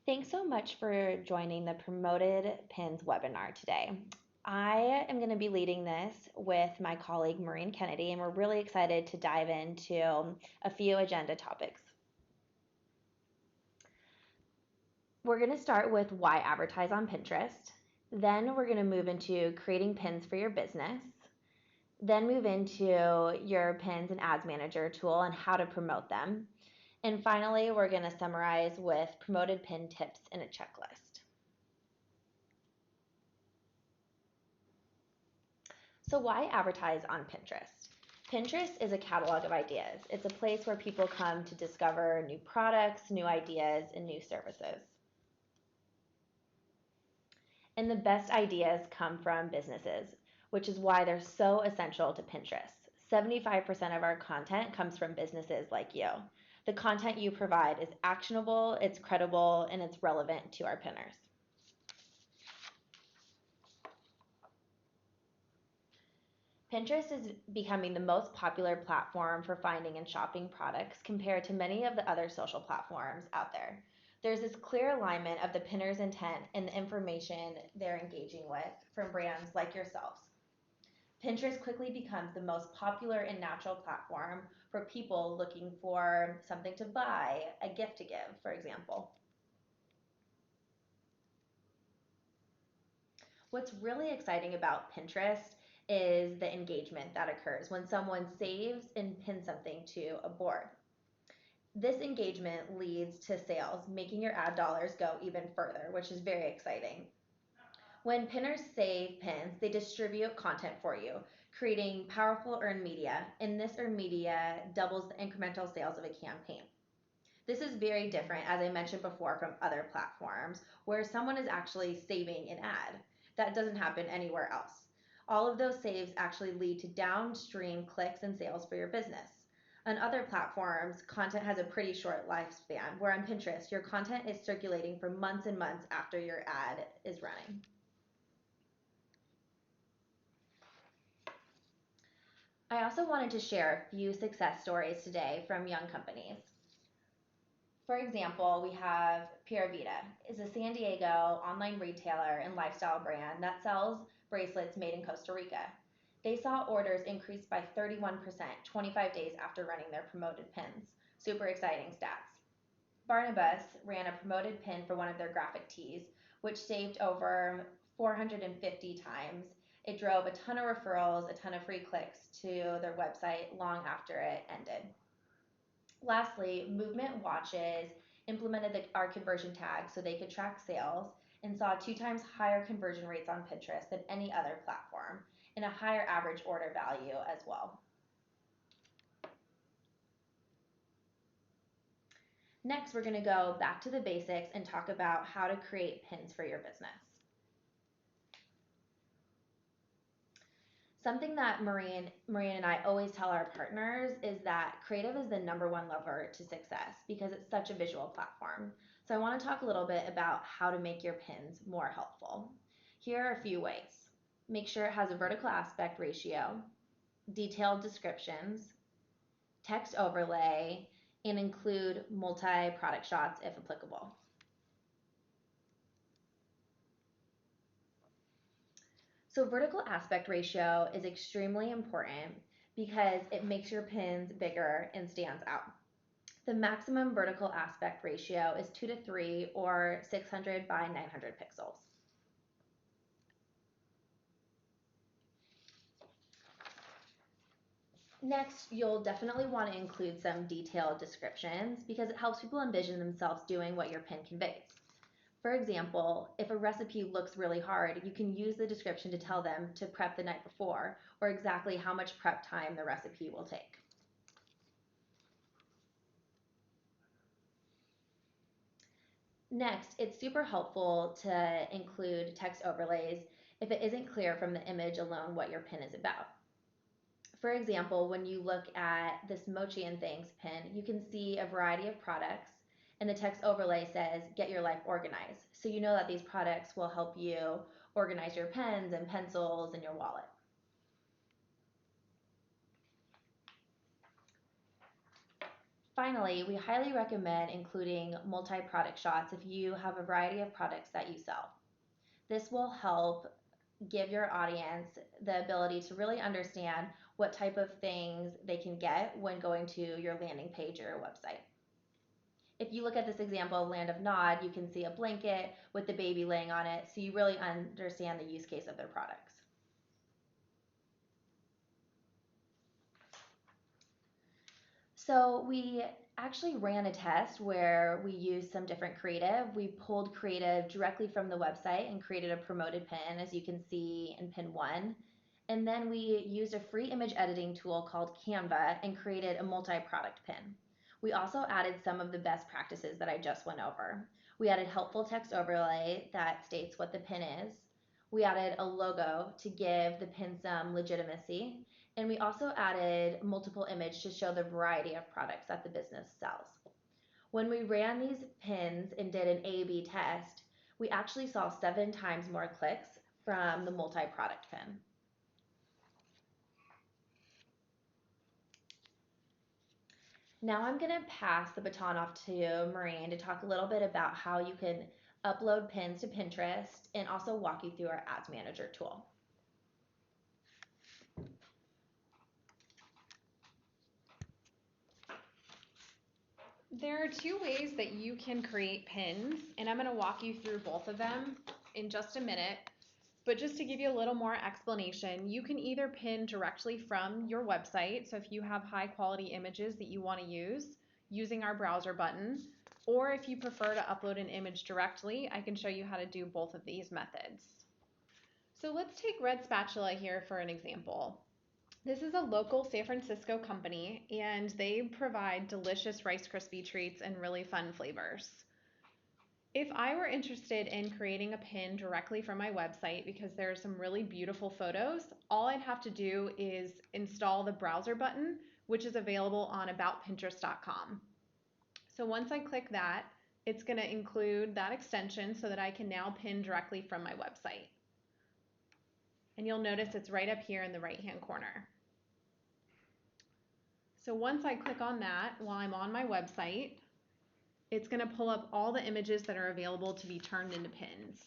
Thanks so much for joining the Promoted Pins webinar today. I am going to be leading this with my colleague Maureen Kennedy, and we're really excited to dive into a few agenda topics. We're going to start with why advertise on Pinterest. Then we're going to move into creating pins for your business. Then move into your pins and ads manager tool and how to promote them. And finally, we're going to summarize with promoted pin tips and a checklist. So why advertise on Pinterest? Pinterest is a catalog of ideas. It's a place where people come to discover new products, new ideas, and new services. And the best ideas come from businesses, which is why they're so essential to Pinterest. 75% of our content comes from businesses like you. The content you provide is actionable, it's credible, and it's relevant to our pinners. Pinterest is becoming the most popular platform for finding and shopping products compared to many of the other social platforms out there. There's this clear alignment of the pinner's intent and the information they're engaging with from brands like yourselves. Pinterest quickly becomes the most popular and natural platform for people looking for something to buy, a gift to give, for example. What's really exciting about Pinterest is the engagement that occurs when someone saves and pins something to a board. This engagement leads to sales, making your ad dollars go even further, which is very exciting. When pinners save pins, they distribute content for you, creating powerful earned media, and this earned media doubles the incremental sales of a campaign. This is very different, as I mentioned before, from other platforms where someone is actually saving an ad. That doesn't happen anywhere else. All of those saves actually lead to downstream clicks and sales for your business. On other platforms, content has a pretty short lifespan, where on Pinterest, your content is circulating for months and months after your ad is running. I also wanted to share a few success stories today from young companies. For example, we have Pura Vida. It's a San Diego online retailer and lifestyle brand that sells bracelets made in Costa Rica. They saw orders increase by 31% 25 days after running their promoted pins. Super exciting stats. Barnabas ran a promoted pin for one of their graphic tees, which saved over 450 times. It drove a ton of referrals, a ton of free clicks to their website long after it ended. Lastly, Movement Watches implemented our conversion tag so they could track sales and saw 2 times higher conversion rates on Pinterest than any other platform and a higher average order value as well. Next, we're going to go back to the basics and talk about how to create pins for your business. Something that Maureen and I always tell our partners is that creative is the #1 lever to success because it's such a visual platform. So I want to talk a little bit about how to make your pins more helpful. Here are a few ways. Make sure it has a vertical aspect ratio, detailed descriptions, text overlay, and include multi-product shots if applicable. So vertical aspect ratio is extremely important because it makes your pins bigger and stands out. The maximum vertical aspect ratio is 2 to 3 or 600 by 900 pixels. Next, you'll definitely want to include some detailed descriptions because it helps people envision themselves doing what your pin conveys. For example, if a recipe looks really hard, you can use the description to tell them to prep the night before or exactly how much prep time the recipe will take. Next, it's super helpful to include text overlays if it isn't clear from the image alone what your pin is about. For example, when you look at this Mochi and Things pin, you can see a variety of products and the text overlay says, get your life organized. So you know that these products will help you organize your pens and pencils and your wallet. Finally, we highly recommend including multi-product shots if you have a variety of products that you sell. This will help give your audience the ability to really understand what type of things they can get when going to your landing page or your website. If you look at this example of Land of Nod, you can see a blanket with the baby laying on it, so you really understand the use case of their products. So we actually ran a test where we used some different creative. We pulled creative directly from the website and created a promoted pin, as you can see in pin 1. And then we used a free image editing tool called Canva and created a multi-product pin. We also added some of the best practices that I just went over. We added helpful text overlay that states what the pin is. We added a logo to give the pin some legitimacy. And we also added multiple image to show the variety of products that the business sells. When we ran these pins and did an A/B test, we actually saw 7 times more clicks from the multi-product pin. Now I'm going to pass the baton off to Maureen to talk a little bit about how you can upload pins to Pinterest and also walk you through our Ads Manager tool. There are 2 ways that you can create pins, and I'm going to walk you through both of them in just a minute. But just to give you a little more explanation, you can either pin directly from your website, so if you have high quality images that you want to use using our browser button, or if you prefer to upload an image directly, I can show you how to do both of these methods. So let's take Red Spatula here for an example. This is a local San Francisco company, and they provide delicious Rice Krispie treats and really fun flavors. If I were interested in creating a pin directly from my website because there are some really beautiful photos, all I'd have to do is install the browser button, which is available on aboutpinterest.com. So once I click that, it's going to include that extension so that I can now pin directly from my website. And you'll notice it's right up here in the right-hand corner. So once I click on that while I'm on my website, it's going to pull up all the images that are available to be turned into pins.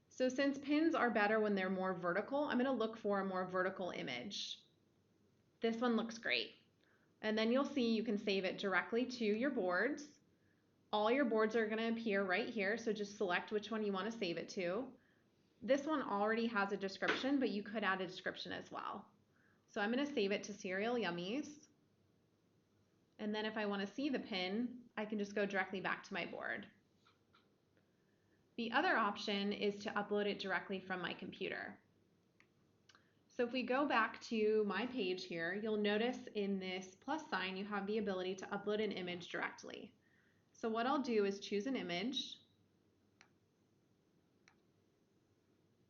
So since pins are better when they're more vertical, I'm going to look for a more vertical image. This one looks great. And then you'll see you can save it directly to your boards. All your boards are going to appear right here, so just select which one you want to save it to. This one already has a description, but you could add a description as well. So I'm going to save it to Cereal Yummies. And then if I want to see the pin, I can just go directly back to my board. The other option is to upload it directly from my computer. So if we go back to my page here, you'll notice in this plus sign you have the ability to upload an image directly. So what I'll do is choose an image.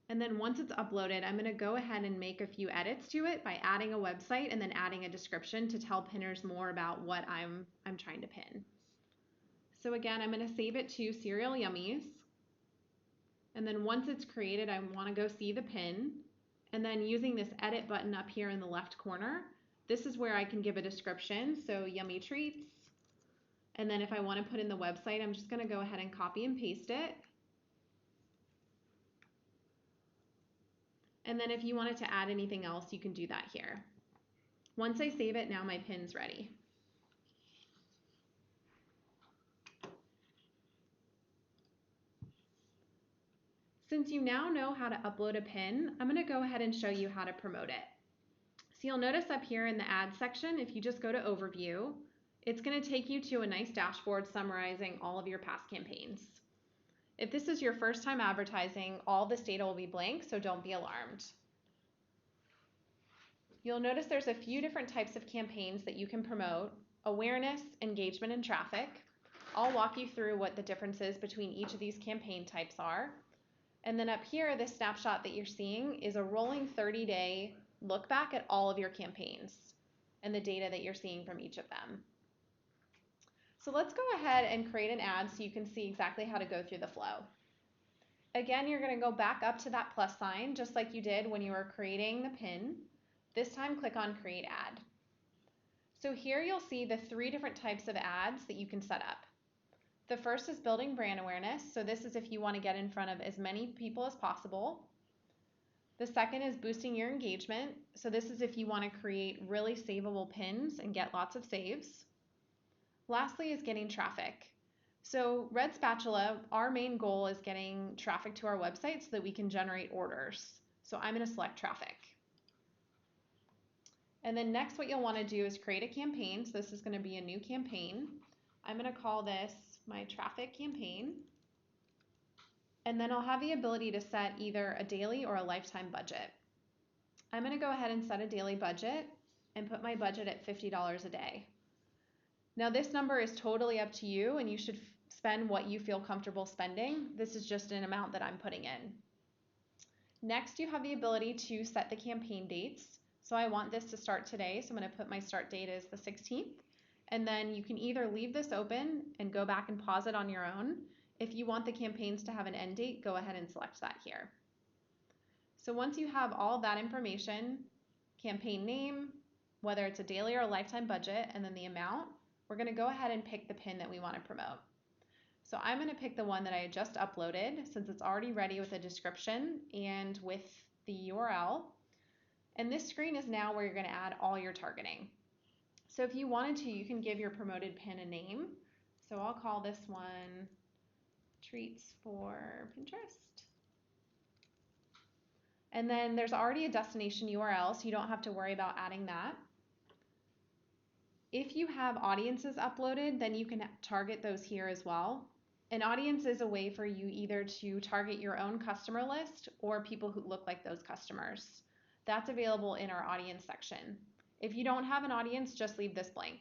And then once it's uploaded, I'm going to go ahead and make a few edits to it by adding a website and then adding a description to tell pinners more about what I'm trying to pin. So again, I'm going to save it to Cereal Yummies. And then once it's created, I want to go see the pin. And then using this edit button up here in the left corner, this is where I can give a description. So yummy treats. And then if I want to put in the website, I'm just going to go ahead and copy and paste it. And then if you wanted to add anything else, you can do that here. Once I save it, now my pin's ready. Since you now know how to upload a pin, I'm going to go ahead and show you how to promote it. So you'll notice up here in the ad section, if you just go to overview, it's going to take you to a nice dashboard summarizing all of your past campaigns. If this is your first time advertising, all this data will be blank, so don't be alarmed. You'll notice there's a few different types of campaigns that you can promote: awareness, engagement, and traffic. I'll walk you through what the differences between each of these campaign types are. And then up here, this snapshot that you're seeing is a rolling 30-day look back at all of your campaigns and the data that you're seeing from each of them. So let's go ahead and create an ad so you can see exactly how to go through the flow. Again, you're going to go back up to that plus sign just like you did when you were creating the pin. This time, click on Create Ad. So here you'll see the 3 different types of ads that you can set up. The first is building brand awareness. So this is if you want to get in front of as many people as possible. The second is boosting your engagement. So this is if you want to create really savable pins and get lots of saves. Lastly is getting traffic. So Red Spatula, our main goal is getting traffic to our website so that we can generate orders. So I'm going to select traffic. And then next what you'll want to do is create a campaign. So this is going to be a new campaign. I'm going to call this my traffic campaign. And then I'll have the ability to set either a daily or a lifetime budget. I'm going to go ahead and set a daily budget and put my budget at $50 a day. Now this number is totally up to you and you should spend what you feel comfortable spending. This is just an amount that I'm putting in. Next, you have the ability to set the campaign dates. So I want this to start today, so I'm going to put my start date as the 16th. And then you can either leave this open and go back and pause it on your own. If you want the campaigns to have an end date, go ahead and select that here. So once you have all that information, campaign name, whether it's a daily or a lifetime budget, and then the amount, we're going to go ahead and pick the pin that we want to promote. So I'm going to pick the one that I just uploaded since it's already ready with a description and with the URL. And this screen is now where you're going to add all your targeting. So if you wanted to, you can give your promoted pin a name. So I'll call this one Treats for Pinterest. And then there's already a destination URL, so you don't have to worry about adding that. If you have audiences uploaded, then you can target those here as well. An audience is a way for you either to target your own customer list or people who look like those customers. That's available in our audience section. If you don't have an audience, just leave this blank.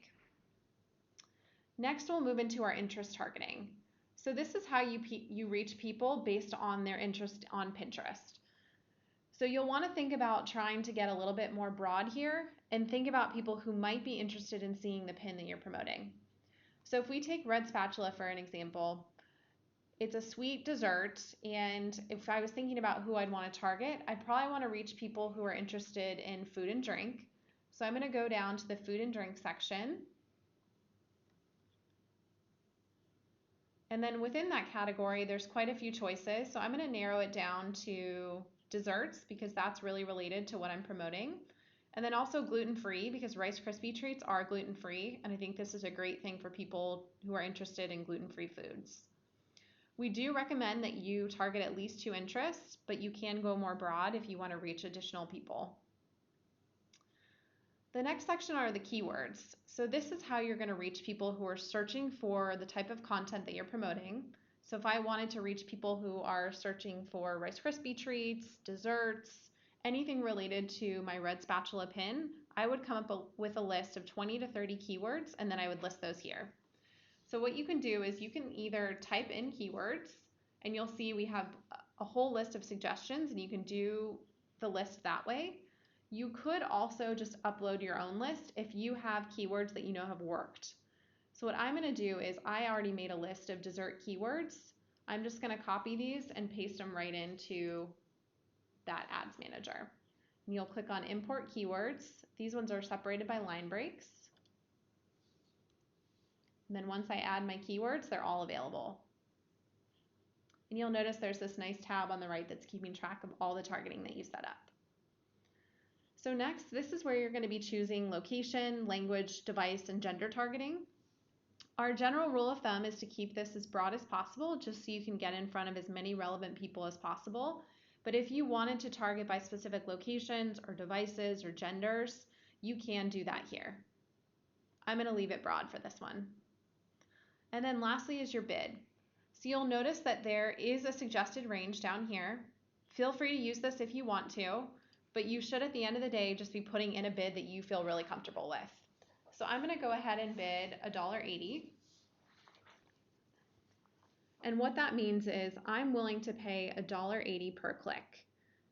Next, we'll move into our interest targeting. So this is how you reach people based on their interest on Pinterest. So you'll want to think about trying to get a little bit more broad here and think about people who might be interested in seeing the pin that you're promoting. So if we take Red Spatula for an example, it's a sweet dessert, and if I was thinking about who I'd want to target, I'd probably want to reach people who are interested in food and drink. So I'm going to go down to the food and drink section. And then within that category, there's quite a few choices. So I'm going to narrow it down to desserts because that's really related to what I'm promoting. And then also gluten-free because Rice Krispie treats are gluten-free. And I think this is a great thing for people who are interested in gluten-free foods. We do recommend that you target at least 2 interests, but you can go more broad if you want to reach additional people. The next section are the keywords. So this is how you're going to reach people who are searching for the type of content that you're promoting. So if I wanted to reach people who are searching for Rice Krispie treats, desserts, anything related to my Red Spatula pin, I would come up with a list of 20 to 30 keywords, and then I would list those here. So what you can do is you can either type in keywords, and you'll see we have a whole list of suggestions, and you can do the list that way. You could also just upload your own list if you have keywords that you know have worked. So what I'm going to do is I already made a list of dessert keywords. I'm just going to copy these and paste them right into that ads manager. And you'll click on import keywords. These ones are separated by line breaks. And then once I add my keywords, they're all available. And you'll notice there's this nice tab on the right that's keeping track of all the targeting that you set up. So next, this is where you're going to be choosing location, language, device, and gender targeting. Our general rule of thumb is to keep this as broad as possible, just so you can get in front of as many relevant people as possible. But if you wanted to target by specific locations or devices or genders, you can do that here. I'm going to leave it broad for this one. And then lastly is your bid. So you'll notice that there is a suggested range down here. Feel free to use this if you want to, but you should at the end of the day just be putting in a bid that you feel really comfortable with. So I'm going to go ahead and bid $1.80. And what that means is I'm willing to pay $1.80 per click.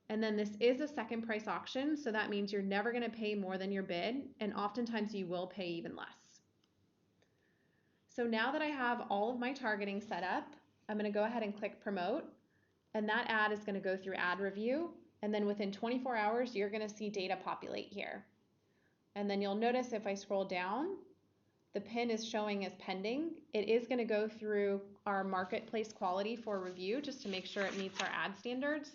And then this is a second price auction, so that means you're never going to pay more than your bid, and oftentimes you will pay even less. So now that I have all of my targeting set up, I'm going to go ahead and click promote, and that ad is going to go through ad review, and then within 24 hours, you're going to see data populate here. And then you'll notice if I scroll down, the pin is showing as pending. It is going to go through our marketplace quality for review just to make sure it meets our ad standards.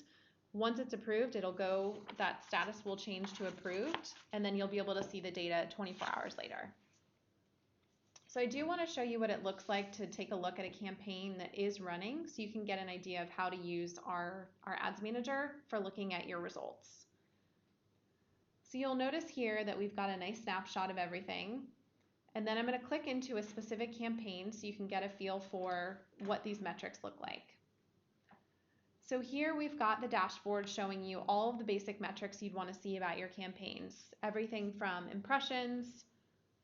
Once it's approved, that status will change to approved, and then you'll be able to see the data 24 hours later. So I do want to show you what it looks like to take a look at a campaign that is running so you can get an idea of how to use our ads manager for looking at your results. So you'll notice here that we've got a nice snapshot of everything. And then I'm going to click into a specific campaign so you can get a feel for what these metrics look like. So here we've got the dashboard showing you all of the basic metrics you'd want to see about your campaigns. Everything from impressions,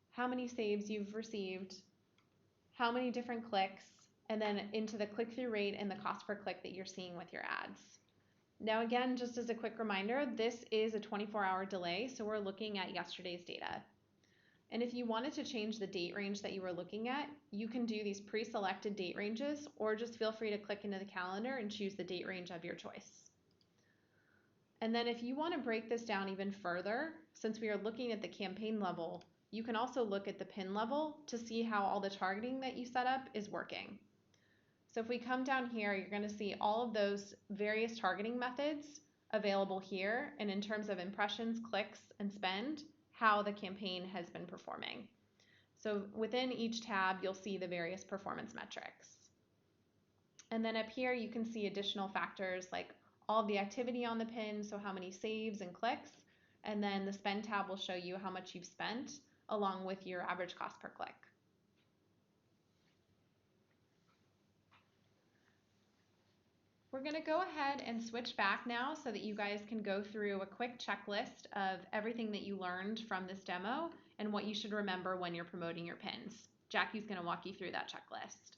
how many saves you've received, how many different clicks, and then into the click-through rate and the cost per click that you're seeing with your ads. Now again, just as a quick reminder, this is a 24-hour delay, so we're looking at yesterday's data. And if you wanted to change the date range that you were looking at, you can do these pre-selected date ranges, or just feel free to click into the calendar and choose the date range of your choice. And then if you want to break this down even further, since we are looking at the campaign level, you can also look at the pin level to see how all the targeting that you set up is working. So if we come down here, you're going to see all of those various targeting methods available here, and in terms of impressions, clicks, and spend, how the campaign has been performing. So within each tab, you'll see the various performance metrics. And then up here, you can see additional factors like all of the activity on the pin, so how many saves and clicks, and then the spend tab will show you how much you've spent along with your average cost per click. We're going to go ahead and switch back now so that you guys can go through a quick checklist of everything that you learned from this demo and what you should remember when you're promoting your pins. Jackie's going to walk you through that checklist.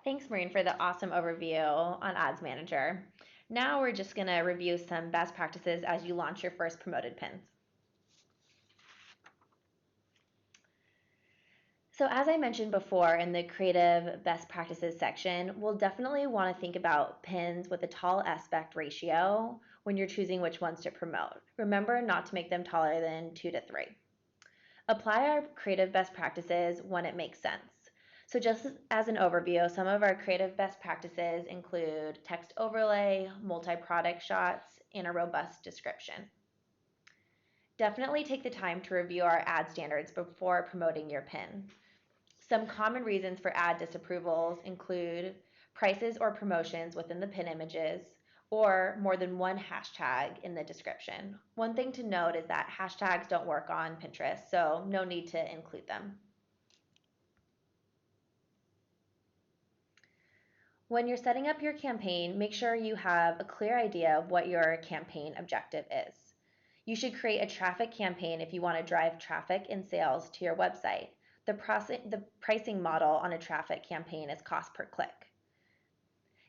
Thanks, Maureen, for the awesome overview on Ads Manager. Now we're just going to review some best practices as you launch your first promoted pins. So as I mentioned before in the creative best practices section, we'll definitely want to think about pins with a tall aspect ratio when you're choosing which ones to promote. Remember not to make them taller than 2 to 3. Apply our creative best practices when it makes sense. So just as an overview, some of our creative best practices include text overlay, multi-product shots, and a robust description. Definitely take the time to review our ad standards before promoting your pin. Some common reasons for ad disapprovals include prices or promotions within the pin images, or more than one hashtag in the description. One thing to note is that hashtags don't work on Pinterest, so no need to include them. When you're setting up your campaign, make sure you have a clear idea of what your campaign objective is. You should create a traffic campaign if you want to drive traffic and sales to your website. The pricing model on a traffic campaign is cost per click.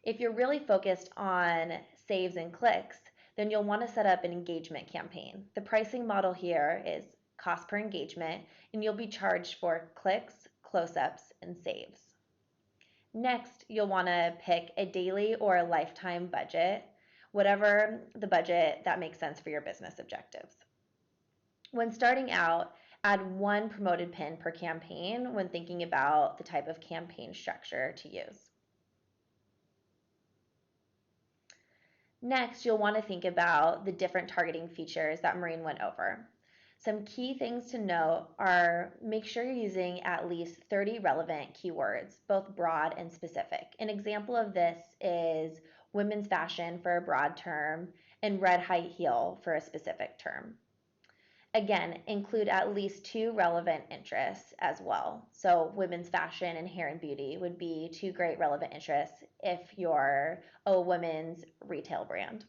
If you're really focused on saves and clicks, then you'll want to set up an engagement campaign. The pricing model here is cost per engagement, and you'll be charged for clicks, close-ups, and saves. Next, you'll want to pick a daily or a lifetime budget, whatever the budget that makes sense for your business objectives. When starting out, add one promoted pin per campaign when thinking about the type of campaign structure to use. Next, you'll want to think about the different targeting features that Maureen went over. Some key things to note are make sure you're using at least 30 relevant keywords, both broad and specific. An example of this is women's fashion for a broad term and red high heel for a specific term. Again, include at least 2 relevant interests as well. So women's fashion and hair and beauty would be 2 great relevant interests if you're a women's retail brand.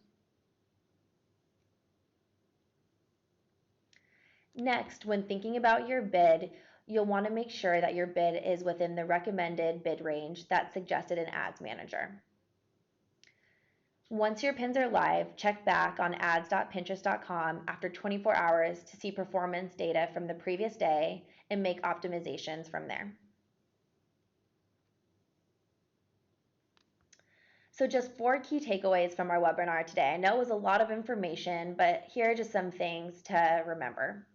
Next, when thinking about your bid, you'll want to make sure that your bid is within the recommended bid range that's suggested in Ads Manager. Once your pins are live, check back on ads.pinterest.com after 24 hours to see performance data from the previous day and make optimizations from there. So just 4 key takeaways from our webinar today. I know it was a lot of information, but here are just some things to remember.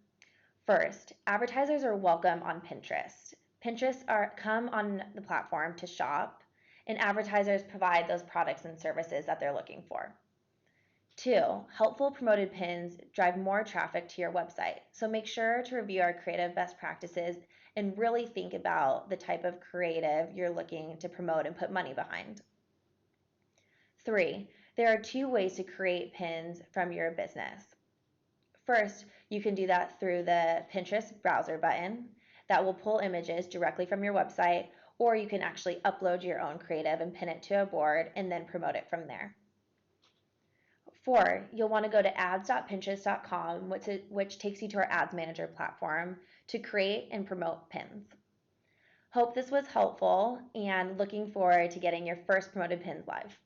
First, advertisers are welcome on Pinterest. Come on the platform to shop, and advertisers provide those products and services that they're looking for. 2, helpful promoted pins drive more traffic to your website. So make sure to review our creative best practices and really think about the type of creative you're looking to promote and put money behind. 3, there are 2 ways to create pins from your business. First, you can do that through the Pinterest browser button that will pull images directly from your website, or you can actually upload your own creative and pin it to a board and then promote it from there. 4, you'll want to go to ads.pinterest.com, which takes you to our Ads Manager platform to create and promote pins. Hope this was helpful and looking forward to getting your first promoted pins live.